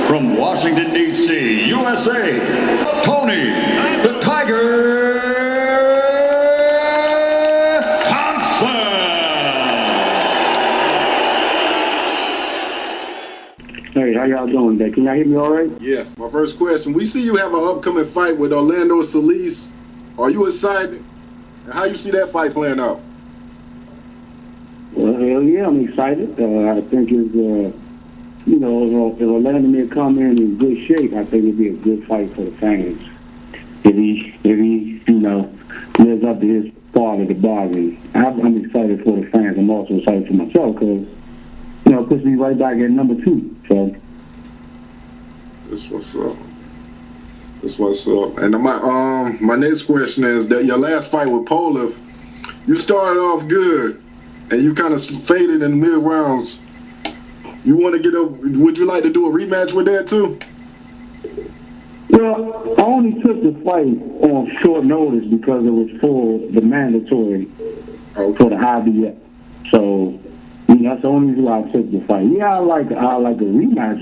from Washington, D.C., USA, Tony the Tiger Thompson. Hey, how y'all doing today? Can y'all hear me all right? Yes. My first question, we see you have an upcoming fight with Orlando Solis. Are you excited? And how you see that fight playing out? Well, hell yeah, I'm excited. I think if Odlanier come in good shape, I think it'd be a good fight for the fans. If he lives up to his part of the bargain. I'm excited for the fans. I'm also excited for myself because, it puts me right back at number 2. So. That's what's up. And my next question is that your last fight with Poliv, you started off good, and you kind of faded in the mid rounds. You want to get up? Would you like to do a rematch with that too? Well, I only took the fight on short notice because it was for the mandatory for the IBF. So that's the only reason why I took the fight. Yeah, I like a rematch,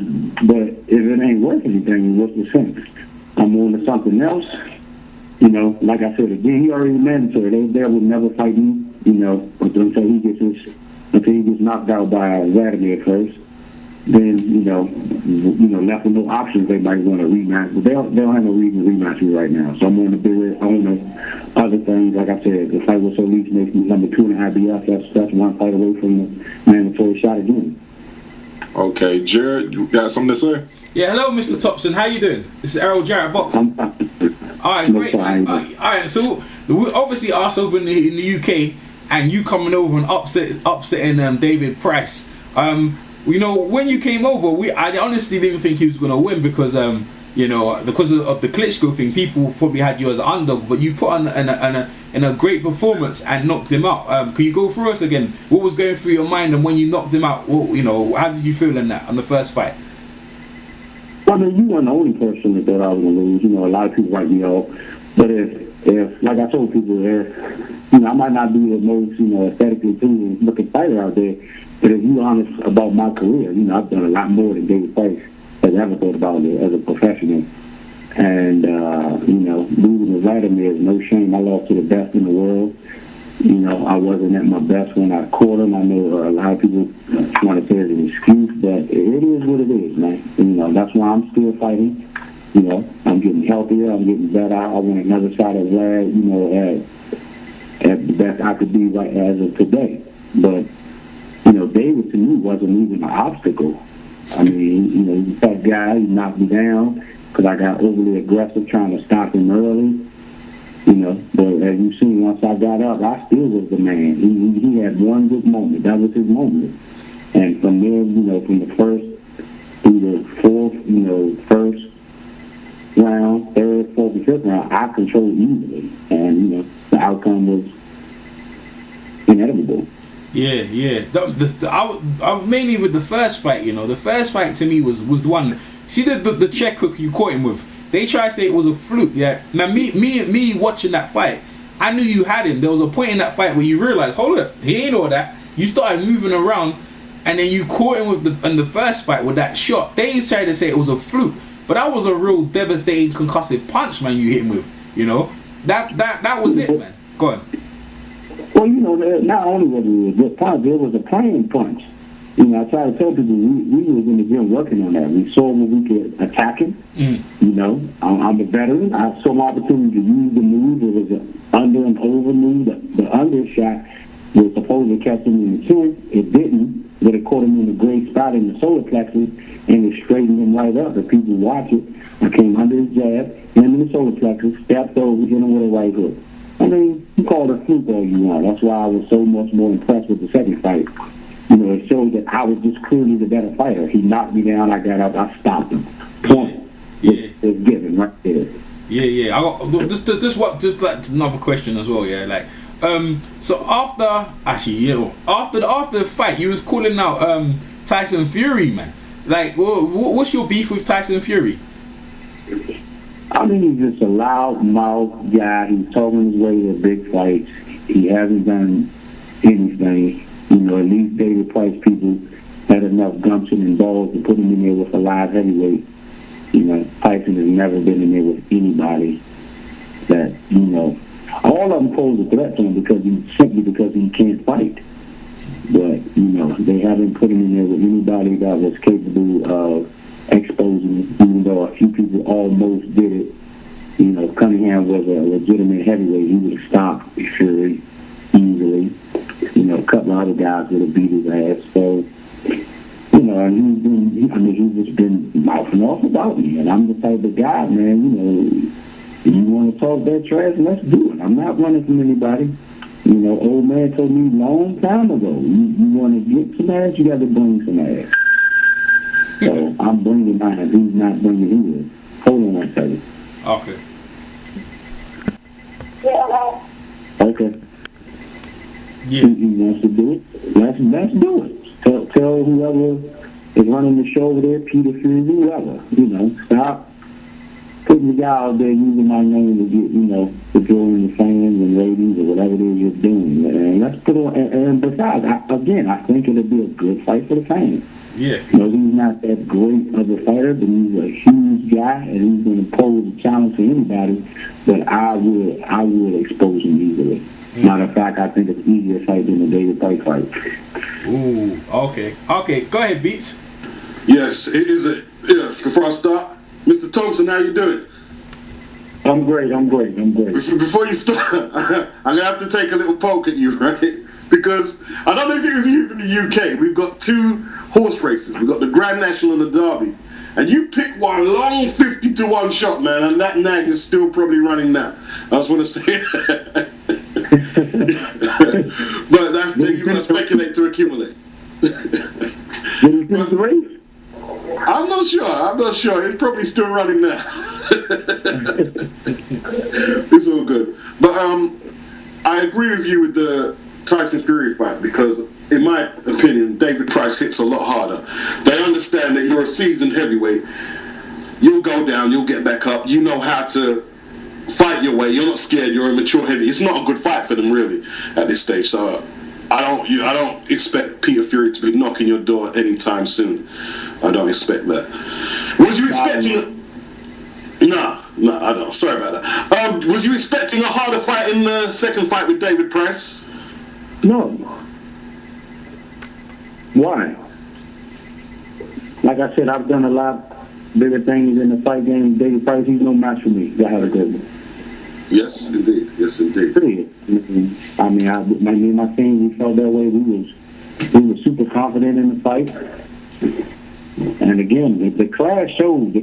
but if it ain't worth anything, what's the sense? I'm on to something else. Like I said again, he already mandatory. They would never fight me. Until he gets knocked out by Odlanier first. Then left with no options. They might want to rematch, but they don't have no reason to rematch me right now. So I'm on the other things. Like I said, the fight with Solis makes me number 2 in the IBF. That's one fight away from the mandatory shot again. Okay, Jared, you got something to say? Yeah, hello, Mr. Thompson. How you doing? This is Errol Jarrett Boxing. All right, great, man. All right, so we obviously us over in the UK, and you coming over and upsetting David Price. When you came over, I honestly didn't think he was going to win because because of the Klitschko thing, people probably had you as an underdog, but you put on in a great performance and knocked him out. Can you go through us again? What was going through your mind, and when you knocked him out, how did you feel in that on the first fight? Well, you weren't the only person that thought I was going to lose. A lot of people write me off, but if like I told people, I might not be the most aesthetically pleasing looking fighter out there, but if you're honest about my career, I've done a lot more than David Price has ever thought about it as a professional. And, losing to Vladimir is no shame. I lost to the best in the world. I wasn't at my best when I caught him. I know a lot of people want to say it's an excuse, but it is what it is, man. That's why I'm still fighting. I'm getting healthier. I'm getting better. I want another shot at Vlad, at the best I could be right as of today. But, David to me wasn't even an obstacle. I mean, he's that guy. He knocked me down because I got overly aggressive trying to stop him early. But as you've seen, once I got up, I still was the man. He had one good moment. That was his moment. And from there, from the first through the fourth, first round, third, fourth, and fifth round, I controlled easily. And, the outcome was inevitable. Yeah. I mainly with the first fight, the first fight to me was the one. See the check hook you caught him with. They try to say it was a fluke. Yeah. Now me watching that fight, I knew you had him. There was a point in that fight where you realized, hold up, he ain't all that. You started moving around, and then you caught him in the first fight with that shot. They tried to say it was a fluke, but that was a real devastating concussive punch, man. You hit him with. That was it, man. Go on. Well, not only was it a good punch, it was a playing punch. I try to tell people we was in the gym working on that. We saw where we could attack him. I'm a veteran. I saw my opportunity to use the move. It was an under and over move. The under shot was supposed to catch him in the chin. It didn't, but it caught him in a great spot in the solar plexus, and it straightened him right up. If people watch it, I came under his jab, in the solar plexus, stepped over, hit him with a right hook. I mean, you call it a fluke all you want. That's why I was so much more impressed with the second fight. It showed that I was just clearly the better fighter. He knocked me down, I got up, I stopped him. Point. Yeah. It's given right there. Yeah. I got just like another question as well. Yeah, like so after the fight, you was calling out Tyson Fury, man. Like, what's your beef with Tyson Fury? I mean, he's just a loud mouth guy. He's talking his way to big fights. He hasn't done anything. At least David Price people had enough gumption and balls to put him in there with a live heavyweight. Tyson has never been in there with anybody that, all of them pose a threat to him because he can't fight. But, they haven't put him in there with anybody that was capable of exposing him, even though a few people almost did it. Cunningham was a legitimate heavyweight. He would have stopped Fury easily. A couple of other guys would have beat his ass. So, and he's just been mouthing off about me. And I'm the type of guy, man, you want to talk that trash, let's do it. I'm not running from anybody. Old man told me long time ago, you want to get some ass, you got to bring some ass. So I'm bringing mine. He's not bringing his. Hold on one second. Okay. Okay. Yeah. He wants to do it. Let's do it. Tell whoever is running the show over there, Peter Fury, whoever, stop putting the guy out there using my name to get, to draw in the fans and ratings or whatever it is you're doing. And let's put on, and besides, I think it'll be a good fight for the fans. Yeah. He's not that great of a fighter, but he's a huge guy, and he's going to pose a challenge to anybody. But I would expose him easily. Matter of fact, I think it's easier fight than the David Price fight. Ooh, okay. Go ahead, Beats. Yes, it is. Before I start, Mr. Thompson, how you doing? I'm great. Before you start, I'm gonna have to take a little poke at you, right? Because I don't know if it was used in the UK. We've got 2 horse races. We've got the Grand National and the Derby. And you picked one long 50-1 shot, man, and that nag is still probably running now. I just want to say that. But that's you're going to speculate to accumulate. The race? I'm not sure. It's probably still running now. It's all good. But I agree with you with the Tyson Fury fight because, in my opinion, David Price hits a lot harder. They understand that you're a seasoned heavyweight. You'll go down, you'll get back up. You know how to fight your way. You're not scared. You're a mature heavy. It's not a good fight for them really at this stage. So I don't expect Peter Fury to be knocking your door anytime soon. I don't expect that. Was you expecting? No, I don't. Sorry about that. Was you expecting a harder fight in the second fight with David Price? No. Why? Like I said, I've done a lot bigger things in the fight game. David Price, he's no match for me. Y'all have a good one. Yes, indeed. Period. I mean, my team, we felt that way. We were super confident in the fight. And again, the class showed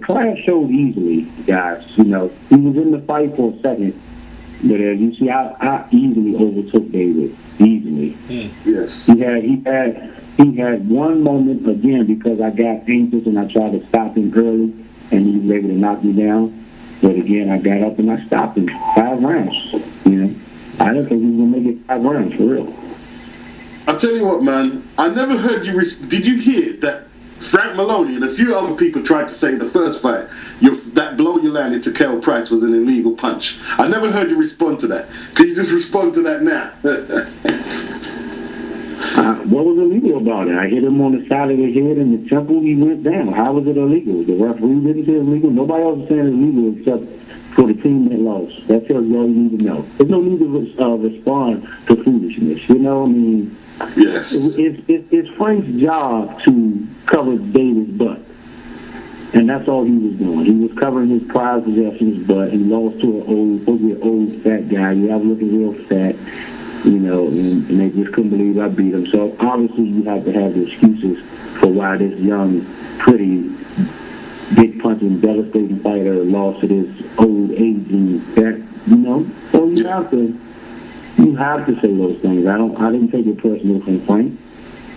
easily, guys. He was in the fight for a second, but as you see, I easily overtook David. Easily. Yes. He had one moment again because I got anxious and I tried to stop him early, and he was able to knock me down. But again, I got up and I stopped him 5 rounds. I didn't think he was gonna make it 5 rounds for real. I'll tell you what, man. I never heard you. Did you hear that? Frank Maloney and a few other people tried to say in the first fight, that blow you landed to Kel Price was an illegal punch. I never heard you respond to that. Can you just respond to that now? What was illegal about it? I hit him on the side of the head and the temple. He went down. How was it illegal? The referee didn't say it was illegal. Nobody else is saying it's illegal except for the team that lost. That tells you all you need to know. There's no need to respond to foolishness. Yes. It's Frank's job to cover David's butt. And that's all he was doing. He was covering his prized possessions butt and lost to an old fat guy. You have looking real fat, and they just couldn't believe I beat him. So obviously you have to have the excuses for why this young, pretty, big punching, devastating fighter lost to this old aging fat, So you have to say those things. I didn't take it personal from Frank.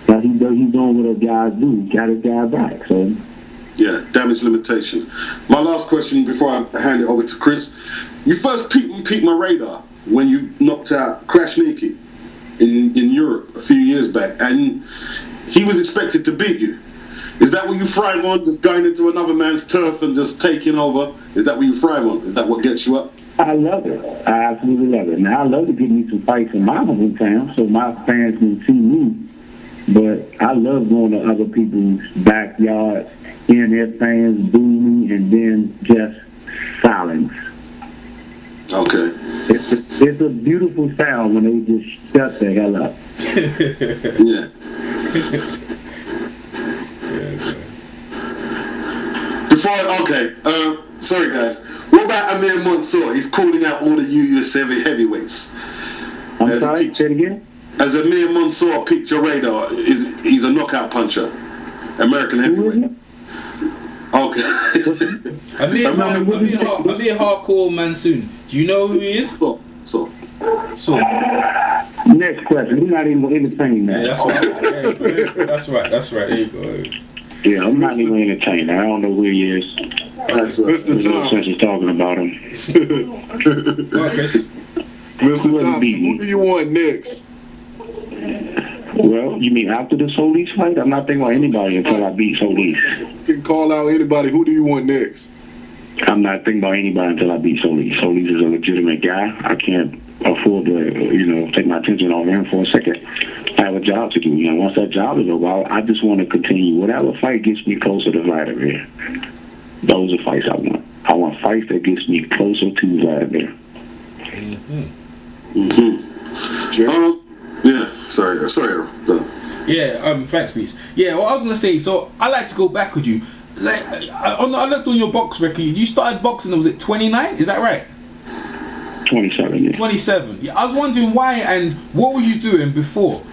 But he's doing what guys do. He got his guy back. So yeah, damage limitation. My last question before I hand it over to Chris. You first peaked my radar when you knocked out Krasniqi in Europe a few years back, and he was expected to beat you. Is that what you thrive on? Just going into another man's turf and just taking over? Is that what you thrive on? Is that what gets you up? I love it. I absolutely love it. Now, I love to get me some fights in my hometown so my fans can see me, but I love going to other people's backyards, hearing their fans boo me, and then just silence. Okay. It's a beautiful sound when they just shut the hell up. Yeah. Sorry guys. What about Amir Mansour? He's calling out all the US heavyweights. I'm sorry, say it again? As Amir Mansour picked your radar, he's a knockout puncher. American heavyweight. Okay. Amir Hardcore Mansoon. Do you know who he is? So. Next question. We're not even entertaining that. Yeah, that's right. That's right. There you go. Yeah, I'm not even entertaining. I don't know who he is. That's right. Mr. Thompson. Since you're talking about him. Go on, Chris. Mr. Thompson, who do you want next? Well, you mean after the Solis fight? I'm not thinking about anybody until I beat Solis. You can call out anybody. Who do you want next? I'm not thinking about anybody until I beat Solis. Solis is a legitimate guy. I can't afford to, take my attention off him for a second. I have a job to do. Once that job is over, I just want to continue. Whatever fight gets me closer to Vladimir. Those are fights I want. I want fights that gets me closer to Vladimir. Yeah. Sorry. Go. Yeah. Thanks, Beats. Yeah. What I was gonna say. So I like to go back with you. Like, I looked on your box record. You started boxing. Was it 29? Is that right? 27. Yeah. 27. Yeah. I was wondering why and what were you doing before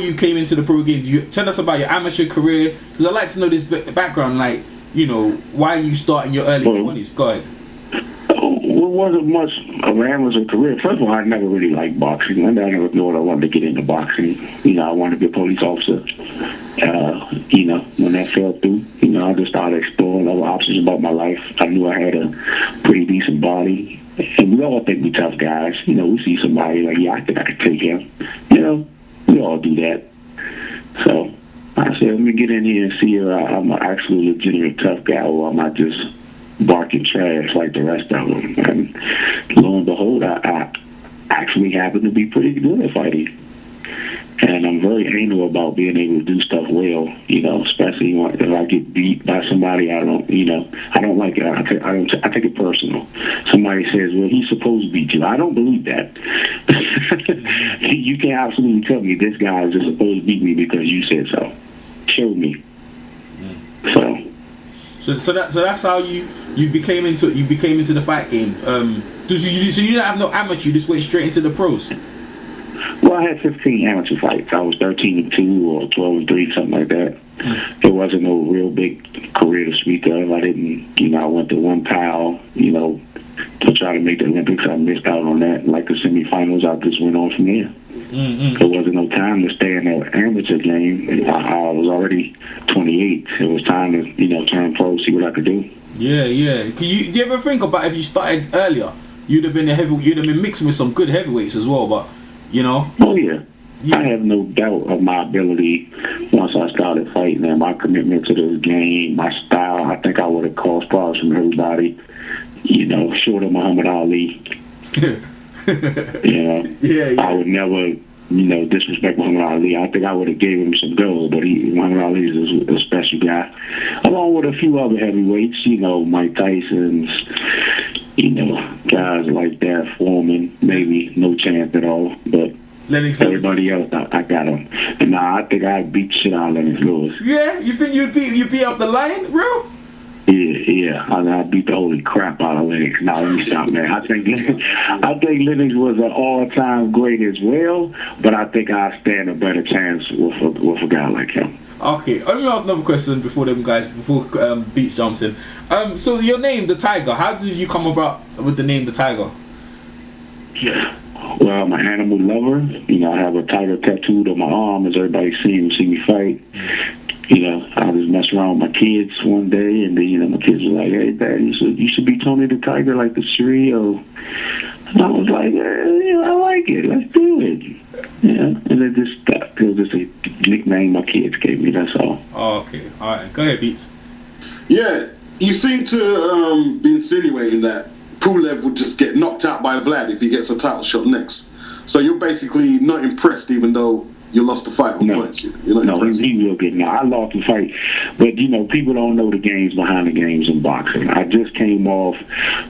you came into the pro game? You tell us about your amateur career, because I like to know this background. Like, why you start in your early 20s. Go ahead. It wasn't much of an amateur career. First of all, I never really liked boxing. I never thought I wanted to get into boxing. I wanted to be a police officer. When that fell through, I just started exploring other options about my life. I knew I had a pretty decent body. And we all think we tough guys. We see somebody like, yeah, I think I could take him. We all do that. So I said, let me get in here and see if I'm an actually legitimate tough guy, or am I just barking trash like the rest of them? And lo and behold, I actually happen to be pretty good at fighting. And I'm very anal about being able to do stuff well, especially if I get beat by somebody. I don't like it. I take it personal. Somebody says, well, he's supposed to beat you. I don't believe that. You can absolutely tell me this guy is just supposed to beat me because you said so. Show me. So that's how you became into the fight game. So you didn't have no amateur. You just went straight into the pros. Well, I had 15 amateur fights. I was 13-2 or 12-3, something like that. It wasn't no real big career to speak of. I didn't, I went to one PAL, to try to make the Olympics. I missed out on that. Like the semifinals, I just went on from there. There wasn't no time to stay in that amateur game. I was already 28. It was time to, turn pro, see what I could do. Yeah. Do you ever think about if you started earlier, you'd have been mixing with some good heavyweights as well, but Oh yeah. I have no doubt of my ability once I started fighting, and my commitment to this game, my style. I think I would have caused problems from everybody, short of Muhammad Ali. Yeah. I would never, disrespect Muhammad Ali. I think I would have gave him some go, but Muhammad Ali is a special guy, along with a few other heavyweights, Mike Tyson's, guys like that, Foreman, maybe no chance at all, but everybody else, I got him. And I think I'd beat shit out of Lennox Lewis. Yeah? You think you'd beat up the Lion, bro? Yeah. I beat the holy crap out of Lennox. Now let me stop, man. I think Lennox was an all-time great as well, but I think I stand a better chance with a guy like him. Okay, let me ask another question before Beats jumps in. So your name, the Tiger, how did you come about with the name, the Tiger? Yeah. Well, I'm an animal lover. I have a tiger tattooed on my arm, as everybody see me fight. I was messing around with my kids one day, and then, my kids were like, hey, Dad, you should be Tony the Tiger, like the Cheerio. And I was like, I like it. Let's do it. And it just stuck. It was just a nickname my kids gave me, that's all. Oh, okay. All right. Go ahead, Beats. Yeah, you seem to be insinuating that Pulev would just get knocked out by Vlad if he gets a title shot next. So you're basically not impressed, even though You lost the fight on points. You're not impressed. He will get. No, I lost the fight, but people don't know the games behind the games in boxing. I just came off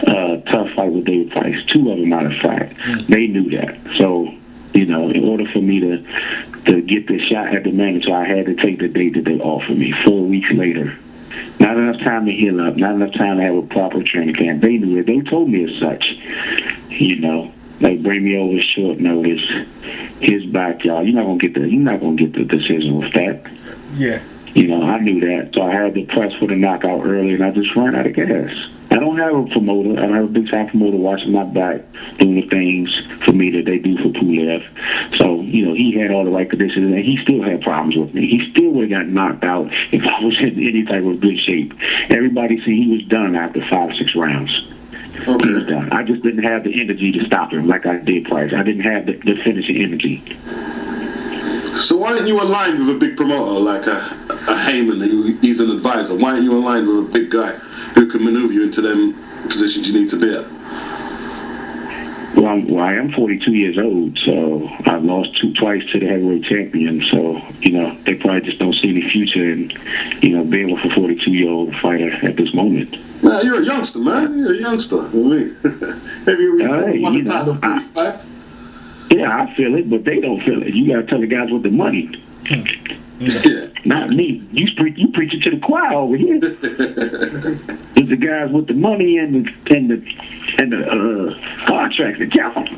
a tough fight with David Price. 2 of them, matter of fact. They knew that. So, in order for me to get the shot at the manager, I had to take the date that they offered me. 4 weeks later. Not enough time to heal up. Not enough time to have a proper training camp. They knew it. They told me as such. Like bring me over short notice. His backyard. You're not gonna get the decision with that. Yeah. I knew that, so I had to press for the knockout early, and I just ran out of gas. I don't have a promoter. I don't have a big time promoter watching my back, doing the things for me that they do for Pulev. So, he had all the right conditions, and he still had problems with me. He still would have got knocked out if I was in any type of good shape. Everybody said he was done after 5 or 6 rounds. Okay. He was done. I just didn't have the energy to stop him like I did Price. I didn't have the finishing energy. So why aren't you aligned with a big promoter like a Heyman? He's an advisor. Why aren't you aligned with a big guy who can maneuver you into them positions you need to be at? Well, I am 42 years old, so I've lost twice to the heavyweight champion. So, they probably just don't see any future in, being with a 42-year-old fighter at this moment. Nah, you're a youngster, man. You're a youngster. Maybe you won the title at 45. Yeah, I feel it, but they don't feel it. You got to tell the guys with the money. Yeah. Not me. You preaching to the choir over here. It's the guys with the money and the contracts that count.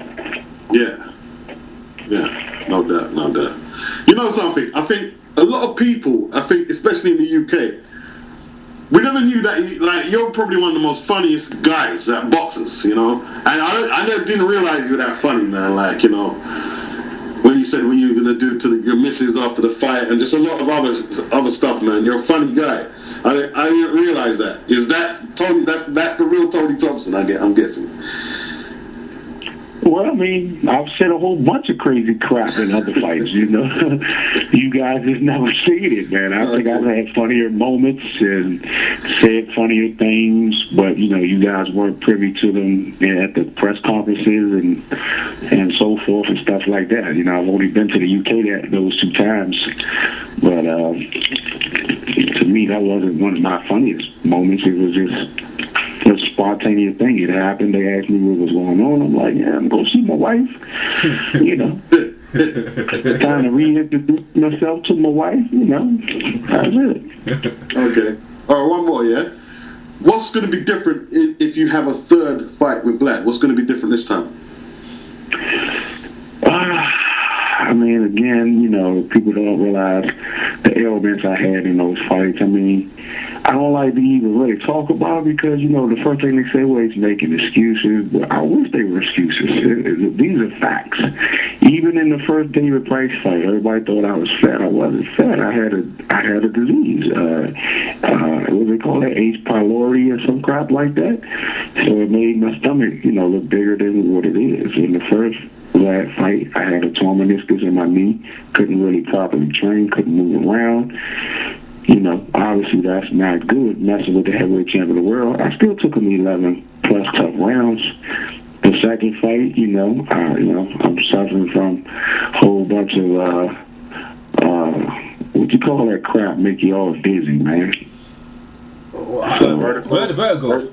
Yeah. No doubt. You know something? I think a lot of people, especially in the UK, we never knew that. You're probably one of the most funniest guys at boxers, and I didn't realize you were that funny, man. When you said what you were gonna do to your missus after the fight, and just a lot of other stuff, man. You're a funny guy. I didn't realize that. Is that Tony? That's the real Tony Thompson. I'm guessing. Well, I've said a whole bunch of crazy crap in other fights, You guys just never seen it, man. I think I've had funnier moments and said funnier things, but, you guys weren't privy to them at the press conferences and so forth and stuff like that. I've only been to the UK those 2 times, but to me, that wasn't one of my funniest moments. It was just a spontaneous thing. It happened. They asked me what was going on. I'm like, I'm going to see my wife. Trying to reintroduce myself to my wife. That's it. Okay. All right, one more, yeah? What's going to be different if you have a third fight with Vlad? What's going to be different this time? Again, people don't realize the ailments I had in those fights. I don't like to even really talk about it because, the first thing they say, well, he's making excuses. But I wish they were excuses. These are facts. Even in the first David Price fight, everybody thought I was fat. I wasn't fat. I had a disease. What do they call it? H. pylori or some crap like that. So it made my stomach, look bigger than what it is. In the first last fight, I had a torn meniscus in my knee. Couldn't really properly train. Couldn't move around. Obviously that's not good, messing with the heavyweight champion of the world. I still took him 11 plus tough rounds. The second fight, I'm suffering from a whole bunch of, what you call that crap, make you all dizzy, man. Vertigo.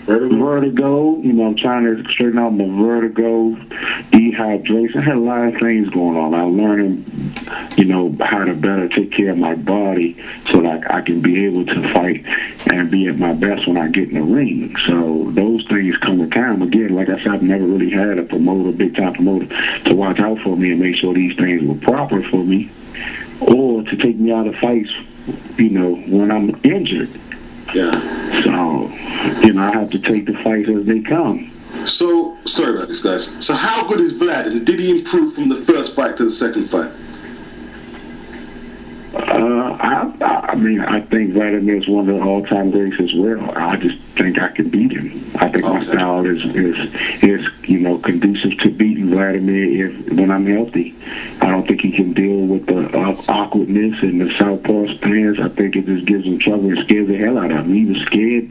Vertigo, I'm trying to straighten out my vertigo, dehydration. I had a lot of things going on. I'm learning, how to better take care of my body so that I can be able to fight and be at my best when I get in the ring. So those things come with time. Again, like I said, I've never really had a big time promoter, to watch out for me and make sure these things were proper for me, or to take me out of fights, when I'm injured. Yeah. So, I have to take the fights as they come. So, sorry about this, guys. So how good is Vlad, and did he improve from the first fight to the second fight? I think Vladimir is one of the all-time greats as well. I just think I can beat him. I think my style is conducive to beating Vladimir when I'm healthy. I don't think he can deal with the awkwardness and the southpaw stance. I think it just gives him trouble and scares the hell out of him. He was scared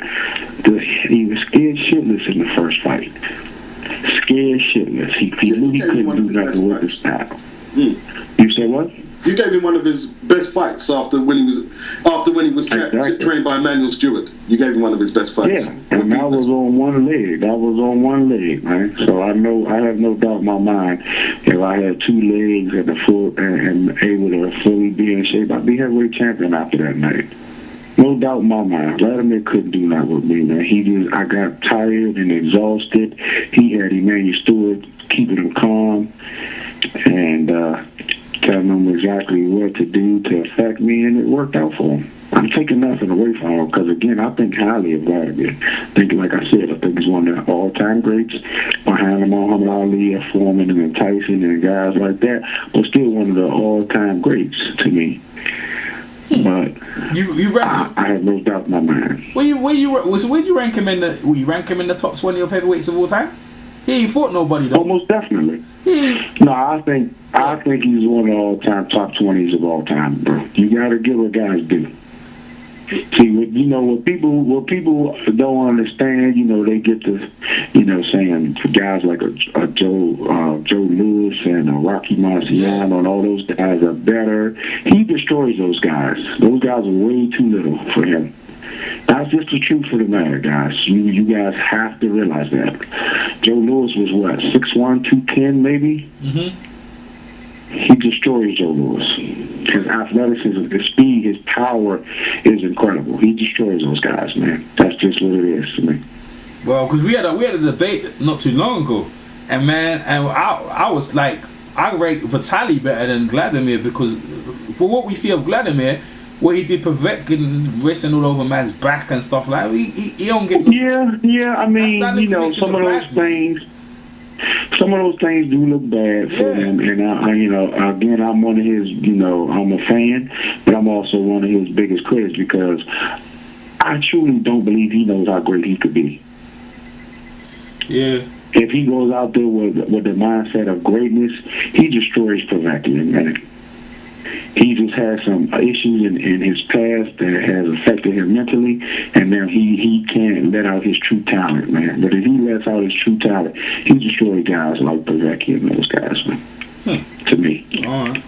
shitless in the first fight. Scared shitless. He knew he couldn't do nothing with his style. You said what? You gave him one of his best fights after when he was trained by Emmanuel Stewart. You gave him one of his best fights. Yeah, and that was on one leg. Man. So I have no doubt in my mind, if I had 2 legs and the full and able to fully be in shape, I'd be heavyweight champion after that night. No doubt in my mind. Vladimir couldn't do that with me, man. I got tired and exhausted. He had Emmanuel Stewart keeping him calm and telling him exactly what to do to affect me, and it worked out for him. I'm taking nothing away from him because, again, I think highly of Vladimir. Like I said, I think he's one of the all-time greats behind him, Muhammad Ali, Foreman, and Tyson, and guys like that, but still one of the all-time greats to me. But you rank him? I have no doubt in my mind. Where you rank him in the? Will you rank him in the top 20 of heavyweights of all time? He ain't fought nobody though. Almost definitely. No, I think he's one of the all-time top 20s of all time, bro. You gotta give what guys do. See, what people don't understand, they get to, saying for guys like a Joe Louis and a Rocky Marciano and all those guys are better. He destroys those guys. Those guys are way too little for him. That's just the truth of the matter, guys. You guys have to realize that. Joe Louis was what, 6'1", 210 maybe? Mm-hmm. He destroys Joe Louis. His athleticism, his speed, his power is incredible. He destroys those guys, man. That's just what it is to me. Well, because we had a debate not too long ago, and I was like, I rate Vitaly better than Vladimir because for what we see of Vladimir, what he did perfecting, racing all over man's back and stuff like that, he don't get. Yeah. I mean, some of those things. Some of those things do look bad for him, and again, I'm one of his. I'm a fan, but I'm also one of his biggest critics because I truly don't believe he knows how great he could be. Yeah. If he goes out there with the mindset of greatness, he destroys Povetkin, man. He just has some issues in his past that has affected him mentally, and now he can't let out his true talent, man. But if he lets out his true talent, he destroys guys like Povetkin and those guys, man. To me. All right.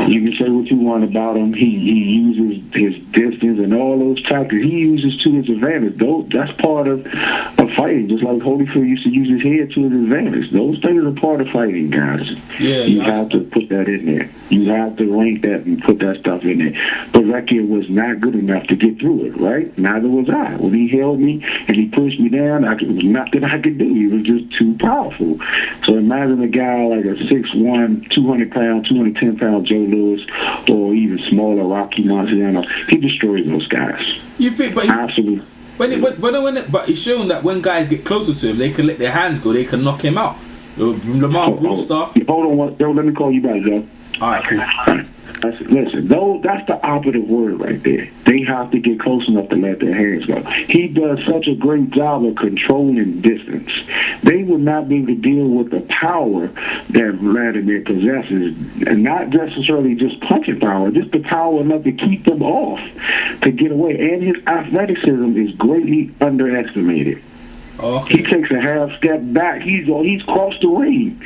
You can say what you want about him. He uses his distance and all those tactics. He uses to his advantage. That's part of fighting. Just like Holyfield used to use his head to his advantage. Those things are part of fighting, guys. Yeah, you have to put that in there. You have to rank that and put that stuff in there. But Rekia was not good enough to get through it, right? Neither was I. When he held me and he pushed me down, there was nothing I could do. He was just too powerful. So imagine a guy like a 6'1", 200-pound, 210-pound Joe Louis, or even smaller Rocky Marciano. He destroys those guys. You think, but absolutely. But it's shown that when guys get closer to him, they can let their hands go. They can knock him out. Lamar Brewster. Hold on, Joe. Let me call you back, Joe. All right, cool. Listen, that's the operative word right there. They have to get close enough to let their hands go. He does such a great job of controlling distance. They would not be able to deal with the power that Vladimir possesses, and not necessarily just punching power, just the power enough to keep them off, to get away. And his athleticism is greatly underestimated. Okay. He takes a half step back. He's crossed the ring.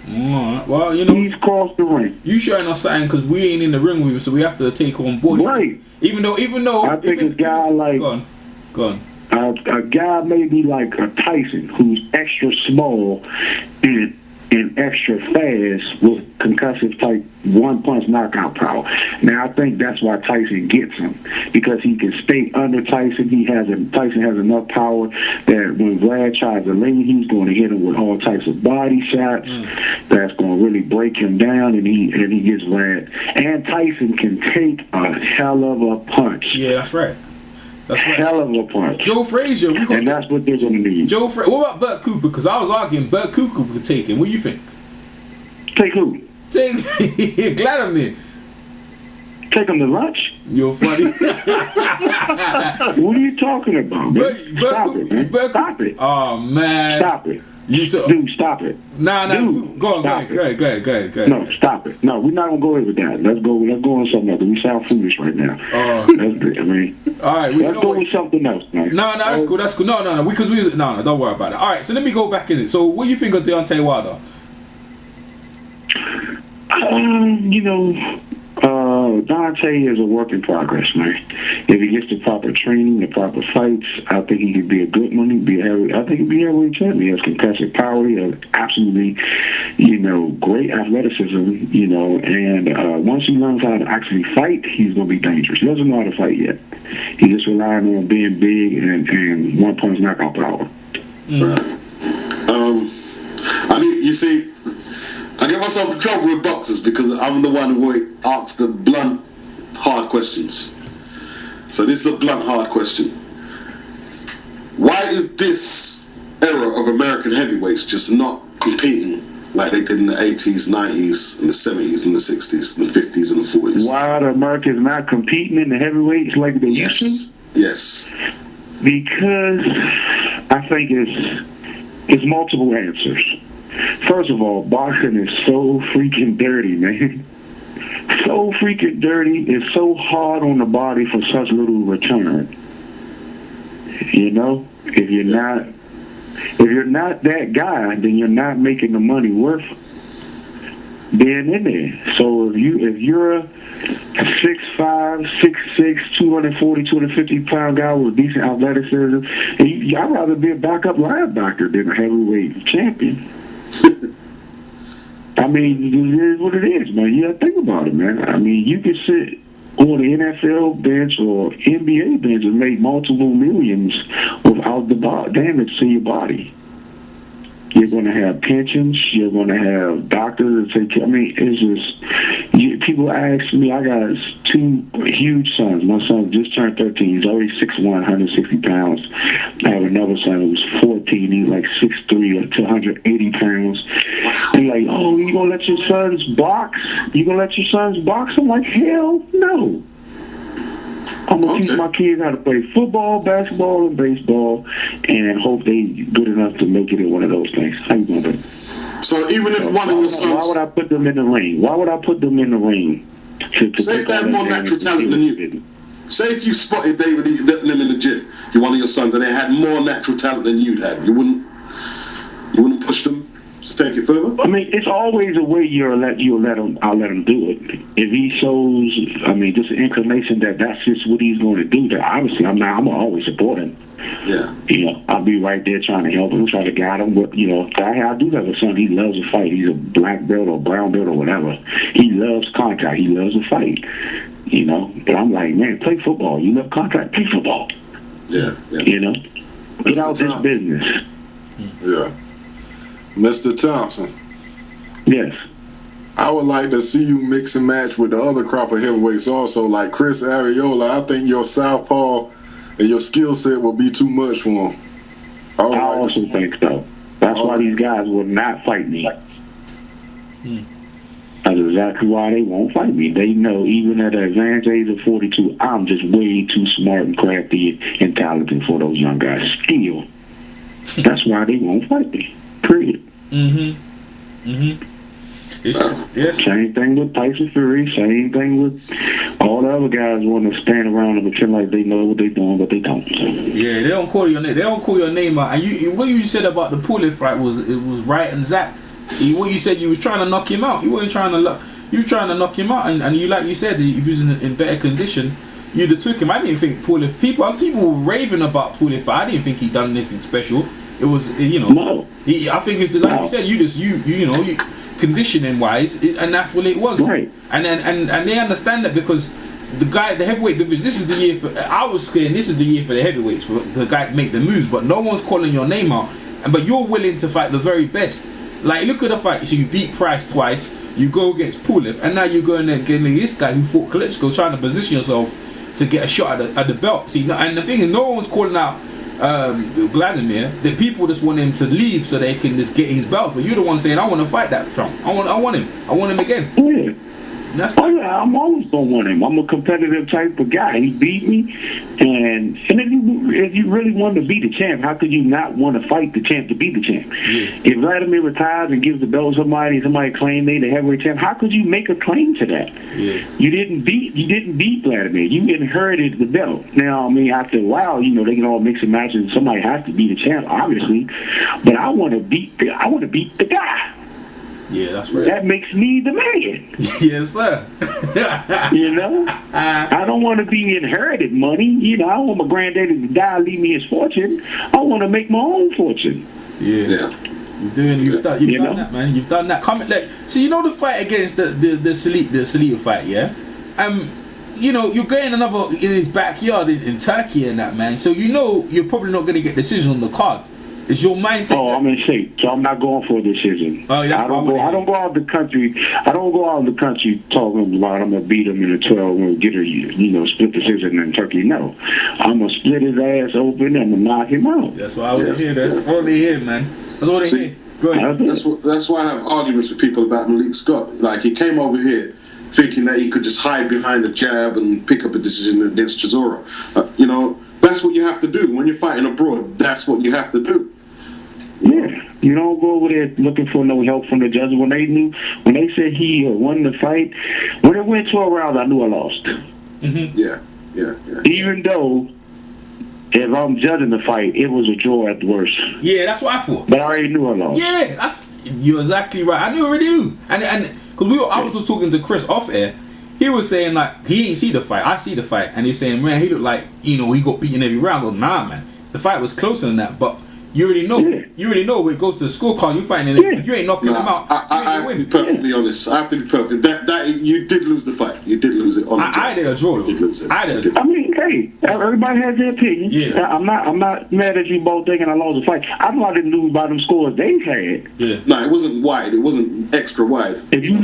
Well, he's crossed the ring. You showing us something because we ain't in the ring with him, so we have to take on board. Right. Even though I think a guy like go on. A guy maybe like a Tyson who's extra small and extra fast with concussive type one-punch knockout power. Now I think that's why Tyson gets him, because he can stay under Tyson. Tyson has enough power that when Vlad tries to lean, he's going to hit him with all types of body shots that's going to really break him down, and he gets Vlad. And Tyson can take a hell of a punch. Yeah, that's right. That's right. Hell of a punch. Joe Frazier, and that's what they're going to need. What about Bert Cooper? Because I was arguing Bert Cooper could take him. What do you think? Take who? Take Vladimir. Take him to lunch? You're funny. What are you talking about? Stop it, man. Stop it. Oh, man. Stop it. Dude, stop it. Nah. Go on. Go ahead. No, stop it. No, we're not gonna go ahead with that. Let's go on something else. We sound foolish right now. All right. Let's go with something else, man. No, that's cool. No. No, don't worry about it. All right. So let me go back in it. So, what do you think of Deontay Wilder? Dante is a work in progress, man. If he gets the proper training, the proper fights, I think he could be a good one. I think he'd be a heavyweight champion. He has competitive power. He has absolutely, great athleticism, and once he learns how to actually fight, he's going to be dangerous. He doesn't know how to fight yet. He's just relying on being big and one-punch knockout power. I mean, you see, I get myself in trouble with boxers because I'm the one who asks the blunt, hard questions. So this is a blunt, hard question. Why is this era of American heavyweights just not competing like they did in the 80s, 90s, and the 70s, and the 60s, and the 50s, and the 40s? Why are the Americans not competing in the heavyweights like they used to? Yes. Because I think it's multiple answers. First of all, boxing is so freaking dirty, man. So freaking dirty. It's so hard on the body for such little return. If you're not that guy, then you're not making the money worth being in there. So if you're a 6'5", 6'6", 240, 250 pound guy with decent athleticism, I'd rather be a backup linebacker than a heavyweight champion. I mean, it is what it is, man. You gotta think about it, man. I mean, you can sit on the NFL bench or NBA bench and make multiple millions without the damage to your body. You're going to have pensions. You're going to have doctors that take care. I mean, it's just, people ask me, I got two huge sons. My son just turned 13. He's already 6'1", 160 pounds. I have another son who's 14. He's like 6'3", to 180 pounds. They're like, oh, you going to let your sons box? You going to let your sons box? I'm like, hell no. I'm going to teach my kids how to play football, basketball, and baseball, and hope they good enough to make it in one of those things. How you going to do? So even if one of your sons... Why would I put them in the ring? Why would I put them in the ring? Say if they had more natural talent than you. Say if you spotted them in the gym, you're one of your sons, and they had more natural talent than you'd have. You wouldn't push them to take it further? I mean, it's always a way I'll let him do it. If he shows, just an inclination that that's just what he's going to do, then obviously I'm going to always support him. Yeah. I'll be right there trying to help him, trying to guide him. But, I do have a son. He loves to fight. He's a black belt or brown belt or whatever. He loves contact. He loves to fight. But I'm like, man, play football. You love contact, play football. Yeah. Get out this business. Yeah. Mr. Thompson. Yes. I would like to see you mix and match with the other crop of heavyweights also, like Chris Arreola. I think your southpaw and your skill set will be too much for him. I also think so. That's why these guys will not fight me. That's exactly why they won't fight me. They know even at the advanced age of 42, I'm just way too smart and crafty and talented for those young guys still. That's why they won't fight me. Period. Yes. Same thing with Tyson Fury. Same thing with all the other guys want to stand around and pretend like they know what they're doing, but they don't. Yeah, they don't call your name. They don't call your name out. And what you said about the Pulev fight was right and exact. What you said, you was trying to knock him out. You weren't trying to. You were trying to knock him out, and you, like you said, if he was in better condition, you'd have took him. I didn't think Pulev. People were raving about Pulev, but I didn't think he done anything special. It was No. I think it's like you said. You conditioning wise, and that's what it was. Right. And they understand that because the heavyweight division. This is the year for. I was saying this is the year for the heavyweights for the guy to make the moves, but no one's calling your name out. But you're willing to fight the very best. Like, look at the fight. So you beat Price twice. You go against Pulev, and now you're going against this guy who fought Klitschko, trying to position yourself to get a shot at the belt. See, and the thing is, no one's calling out Odlanier. The people just want him to leave so they can just get his belt. But you're the one saying, I want to fight that Trump. I want him again. Yeah. I'm always gonna want him. I'm a competitive type of guy. He beat me, and if you really wanted to be the champ, how could you not want to fight the champ to be the champ? Yeah. If Vladimir retires and gives the belt to somebody claim they the heavyweight champ, how could you make a claim to that? Yeah. You didn't beat Vladimir. You inherited the belt. Now, after a while, they can all mix and match, and somebody has to be the champ, obviously. But I want to beat the guy. Yeah, that's right. That makes me the man. Yes, sir. You know, I don't want to be inherited money. You know, I don't want my granddaddy to die and leave me his fortune. I want to make my own fortune. Yeah. You've done that, man. You've done that. So you know the fight against the Salita fight, yeah? You know, you're getting another in his backyard in Turkey and that, man. So you know you're probably not gonna get a decision on the card. Is your mindset? Oh, I'm in shape, so I'm not going for a decision. Oh, that's I don't go out of the country. I don't go out of the country talking about I'm gonna beat him in a 12 and get a split decision in Turkey. No, I'm gonna split his ass open and I'm gonna knock him out. That's what I want to hear. That's what they hear, man. That's what they hear. Go ahead. That's why I have arguments with people about Malik Scott. Like, he came over here thinking that he could just hide behind a jab and pick up a decision against Chisora. You know, that's what you have to do when you're fighting abroad. That's what you have to do. Yeah, you don't go over there looking for no help from the judges. When they said he won the fight, when it went 12 rounds, I knew I lost. Mm-hmm. Yeah. Even though, if I'm judging the fight, it was a draw at the worst. Yeah, that's what I thought. But I already knew I lost. Yeah, you're exactly right. I already knew. And because I was just talking to Chris off air. He was saying, like, he didn't see the fight. I see the fight. And he's saying, man, he looked like, he got beaten every round. I go, nah, man. The fight was closer than that. But you already know. Yeah. You already know when it goes to the scorecard, you're fighting it. If you ain't knocking them out, I have to be perfectly honest. I have to be perfect. That you did lose the fight. You did lose it. I did a draw. You did lose it. I mean, hey, everybody has their opinion. Yeah. I'm not mad at you both thinking I lost the fight. I know I didn't lose by them scores they had. Yeah. No, it wasn't wide. It wasn't extra wide. If you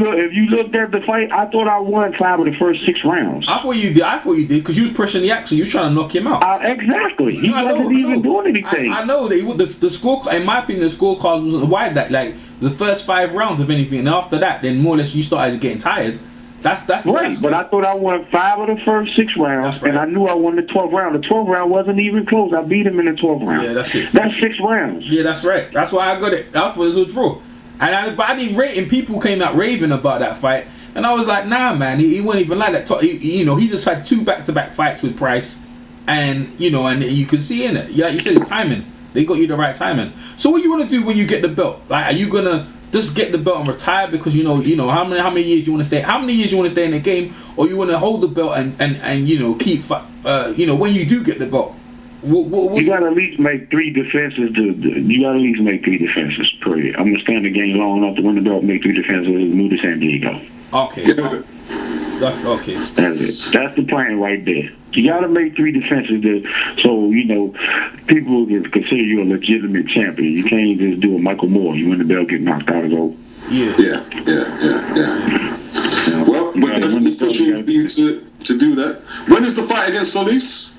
looked at the fight, I thought I won 5 of the first 6 rounds. I thought you did because you was pressing the action. You was trying to knock him out. Exactly. He wasn't even doing anything. I know that the score. In my opinion, the scorecard wasn't wide. That like the first 5 rounds of anything, and after that, then more or less you started getting tired. That's right. But I thought I won 5 of the first 6 rounds, right. And I knew I won the 12th round. The 12th round wasn't even close. I beat him in the 12th round. Yeah, that's it. That's 6 rounds. Yeah, that's right. That's why I got it. I thought it was a draw, but I didn't rate. And people came out raving about that fight, and I was like, nah, man, he wasn't even like that. He just had 2 back-to-back fights with Price, and and you can see in it. Like you said, it's timing. They got you the right timing. So what you want to do when you get the belt? Like, are you gonna just get the belt and retire because you know how many years you want to stay? How many years you want to stay in the game, or you want to hold the belt and keep when you do get the belt? You gotta at least make 3 defenses. You gotta at least make 3 defenses. Period. I'm gonna stay in the game long enough to win the belt, make 3 defenses, and move to San Diego. Okay. That's okay. That's it. That's the plan right there. You got to make 3 defenses so people can consider you a legitimate champion. You can't just do a Michael Moore. You win the belt, get knocked out, go. Yeah. Well, we're definitely pushing for you to do that. When is the fight against Solis?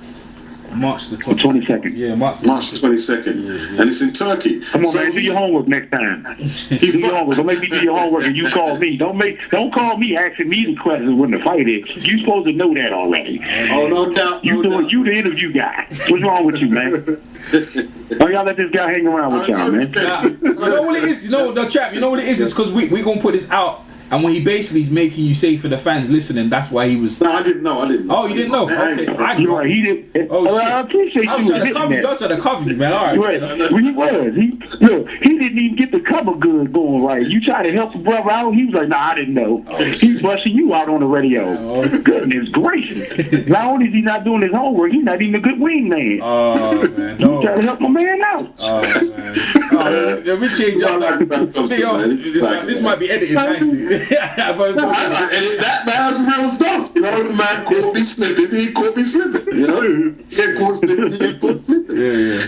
March the 22nd. Yeah, March the 22nd. Yeah. And it's in Turkey. Come on, man, do your homework next time. Do your homework. Don't make me do your homework and you call me. Don't call me asking me the questions when the fight is. You supposed to know that already. Oh, no doubt. You the interview guy. What's wrong with you, man? Oh, y'all let this guy hang around with y'all, man. You know what it is? The chap. You know what it is? It's because we gonna put this out. And when he basically is making you say for the fans listening, that's why he was. No, I didn't know. Oh, you didn't know? Okay, you're right. He didn't. Oh shit! I appreciate I was trying to cover you. I was trying to cover you, man. All right. Right. Well, he was. He didn't even get the cover good going right. You tried to help the brother out. He was like, "Nah, I didn't know." Oh, he's busting you out on the radio. Oh, goodness gracious! Not only is he not doing his homework, he's not even a good wingman. Oh man, no. You trying to help my man out. Oh man. Let me change up. This might be edited nicely. That man's real stuff. The man caught me slipping. He caught me slipping. He ain't caught slipping. He ain't caught slipping. Yeah.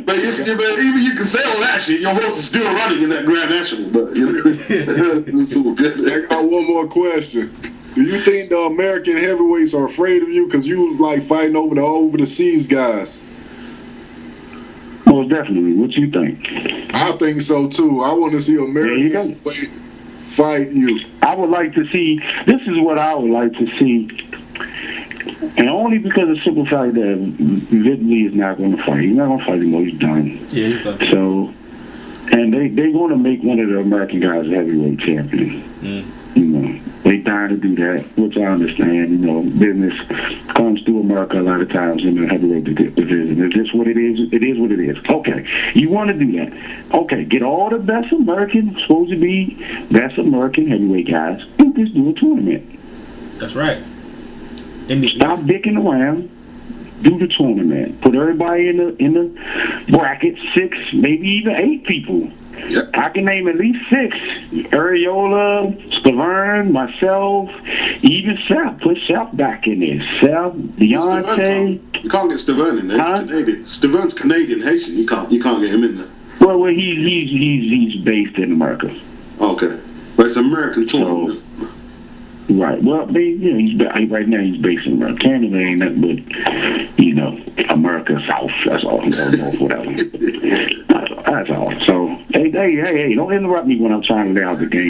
But even you can say all that shit, your horse is still running in that Grand National. But it's all good. I got one more question. Do you think the American heavyweights are afraid of you because you like fighting over the seas guys? Most definitely. What you think? I think so too. I want to see Americans fight you. I would like to see. This is what I would like to see, and only because of the simple fact that Ridley is not going to fight. He's not going to fight anymore. He's done. Yeah, he's done. So, and they're going to make one of the American guys a heavyweight champion. You know, they trying to do that, which I understand. You know, business comes through America a lot of times in the heavyweight division. If this what it is what it is. Okay, you want to do that. Okay, get all the best American, supposed to be best American heavyweight guys, and just do a tournament. That's right. Stop dicking around. Do the tournament. Put everybody in the bracket, 6, maybe even 8 people. Yep. I can name at least 6. Areola, Stavern, myself, even Seth. Put Seth back in there. Seth, Deontay. You can't get Stavern in there. He's Canadian. Stavern's Canadian, Haitian. You can't get him in there. Well, he's based in America. Okay, but it's American tournament. Right. Well, right now he's based in America. Canada ain't nothing but, America South. That's all. North, whatever. That's all. So, hey, don't interrupt me when I'm trying to lay out the game.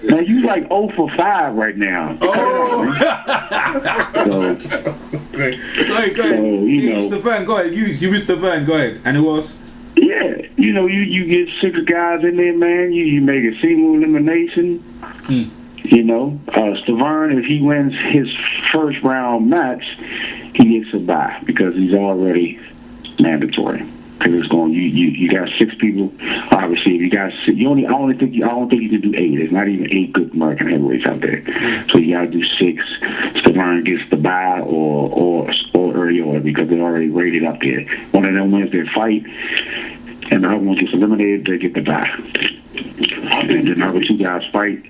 Now, you like 0 for 5 right now. Oh! So, go ahead. Stefan, go ahead. You was Stefan, go ahead. And it was? Yeah. You get 6 guys in there, man. You make a single elimination. Stavern, if he wins his first round match, he gets a bye because he's already mandatory. Because it's going, you got 6 people. Obviously, if you got 6, I don't think you can do 8. There's not even 8 good American heavyweights out there. So you got to do 6. Stavern gets the bye or Areola because they're already rated up there. One of them wins their fight, and the other one gets eliminated. They get the bye. And then the other 2 guys fight.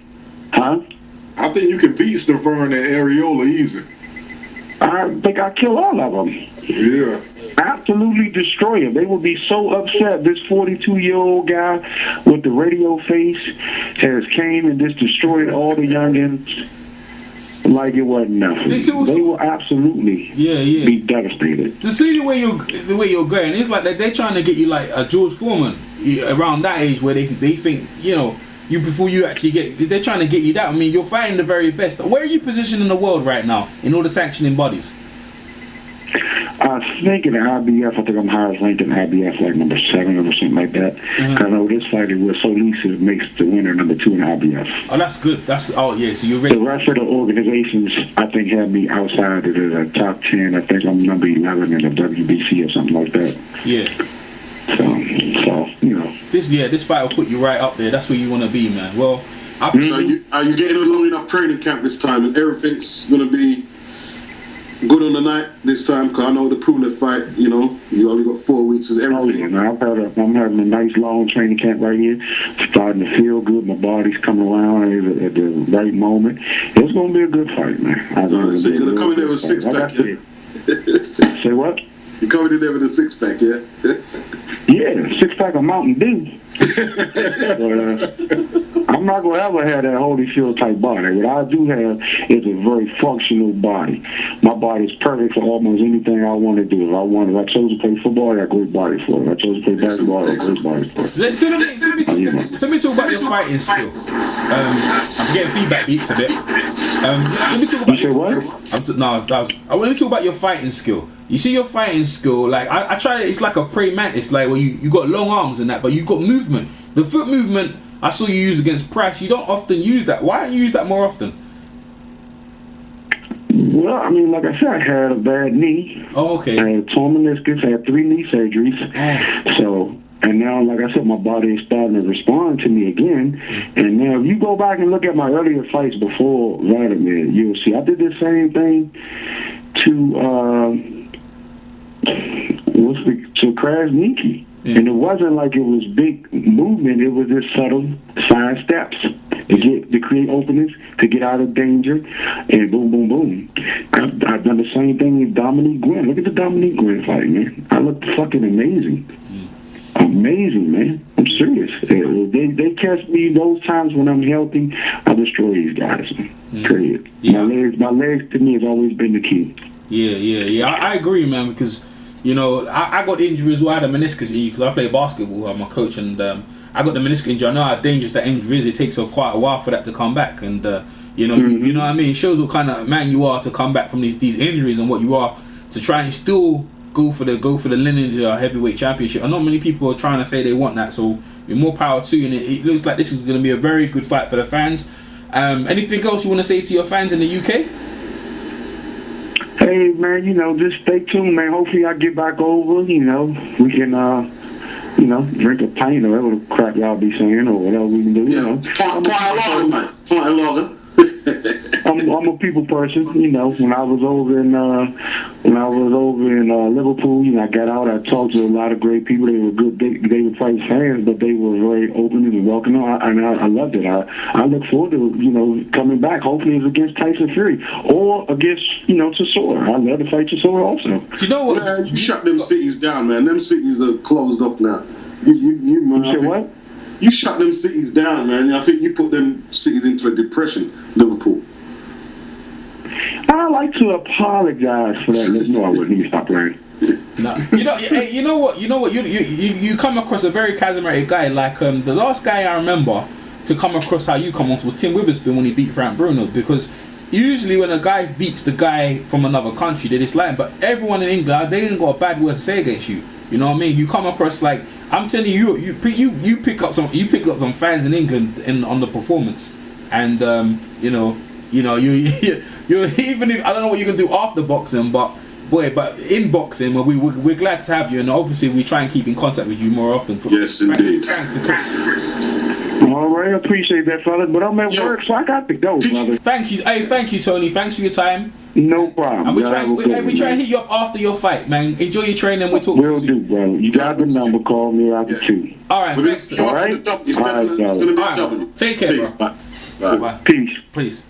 Huh? I think you can beat Stavern and Areola easy. I think I kill all of them. Yeah. Absolutely destroy them. They will be so upset. This 42-year-old guy with the radio face has came and just destroyed all the youngins like it wasn't nothing. They will absolutely be devastated. To see the way you're going, it's like they're trying to get you like a George Foreman around that age where they think, before you actually they're trying to get you that. I mean, you're fighting the very best. Where are you positioned in the world right now in all the sanctioning bodies? I think in the IBF, I think I'm highest ranked in the IBF, like number 7 or something like that. I know this fight with Solis makes the winner number 2 in the IBF. Oh, that's good. So you're ready. The rest of the organizations, I think, have me outside of the top 10. I think I'm number 11 in the WBC or something like that. Yeah. So This fight will put you right up there. That's where you want to be, man. Well, So are you getting a long enough training camp this time, and everything's going to be good on the night this time? Because I know the Pula fight, you only got 4 weeks. Is everything? Oh, yeah, man. I'm having a nice long training camp right here. Starting to feel good. My body's coming around at the right moment. It's going to be a good fight, man. So you're going to come in there with a 6-pack, yeah? Say what? You're coming in there with a 6-pack, yeah? Yeah, 6-pack of Mountain Dew. But, I'm not going to ever have that Holyfield type body. What I do have is a very functional body. My body is perfect for almost anything I want to do. If I chose to play football, I got a great body for it. If I chose to play basketball, I got a great body for it. So let me talk about your fighting skills. I'm getting feedback beats a bit. Let me talk about you say what? Let me talk about your fighting skill. You see your fighting skill, like I try. It's like a praying mantis, like where you got long arms and that, but you got movement. The foot movement I saw you use against Price. You don't often use that. Why don't you use that more often? Well, I mean, like I said, I had a bad knee. Oh, okay. I had torn meniscus. I had 3 knee surgeries. Oh. So, and now, like I said, my body is starting to respond to me again. And now, if you go back and look at my earlier fights before Vladimir, you'll see I did the same thing to Krasniki. Yeah. And it wasn't like it was big movement. It was just subtle side steps to create openings, to get out of danger, and boom, boom, boom. I've done the same thing with Dominique Gwynn. Look at the Dominique Gwynn fight, man. I looked fucking amazing. Amazing, man. I'm serious. They catch me those times when I'm healthy. I destroy these guys. Period. Yeah. My legs to me has always been the key. Yeah. I agree, man, because I got injuries. I had a meniscus injury because I play basketball. I'm a coach, and I got the meniscus injury. I know how dangerous that injury is. It takes quite a while for that to come back, and you know what I mean. It shows what kind of man you are to come back from these injuries and what you are to try and still go for the lineage heavyweight championship. And not many people are trying to say they want that. So more power to you. And it looks like this is going to be a very good fight for the fans. Anything else you want to say to your fans in the UK? Hey, man, just stay tuned, man. Hopefully I get back over, we can, drink a pint or whatever the crap y'all be saying or whatever we can do, Pint of lager. I'm a people person, When I was over in Liverpool, I got out. I talked to a lot of great people. They were good. They were Price fans, but they were very open and welcoming. I loved it. I look forward to coming back. Hopefully, it's against Tyson Fury or against Chisora. I love to fight Chisora also. Do you know what? Man, you shut them cities down, man. Them cities are closed up now. You say what? You shut them cities down, man. I think you put them cities into a depression, Liverpool. I like to apologize for that. No, I wouldn't. You stop playing. No, you know what? You come across a very charismatic guy. Like the last guy I remember to come across how you come on was Tim Witherspoon when he beat Frank Bruno. Because usually when a guy beats the guy from another country, they dislike him. But everyone in England, they ain't got a bad word to say against you. You know what I mean? You come across like I'm telling you, you pick up some fans in England on the performance, and you're even if I don't know what you can do after boxing, but in boxing, we're glad to have you, and obviously we try and keep in contact with you more often. Yes, indeed. Thanks, Chris. All right, I appreciate that, fellas, but I'm at work, so I got to go, brother. Thank you. Hey, thank you, Tony. Thanks for your time. No problem. And we try and hit you up after your fight, man. Enjoy your training. We'll talk to you soon. Will do, bro. You got the number. Call me after 2. All right, thanks. All right. It's going to be a W. Take care, Peace. bro. Bye. Bye. Peace. Please.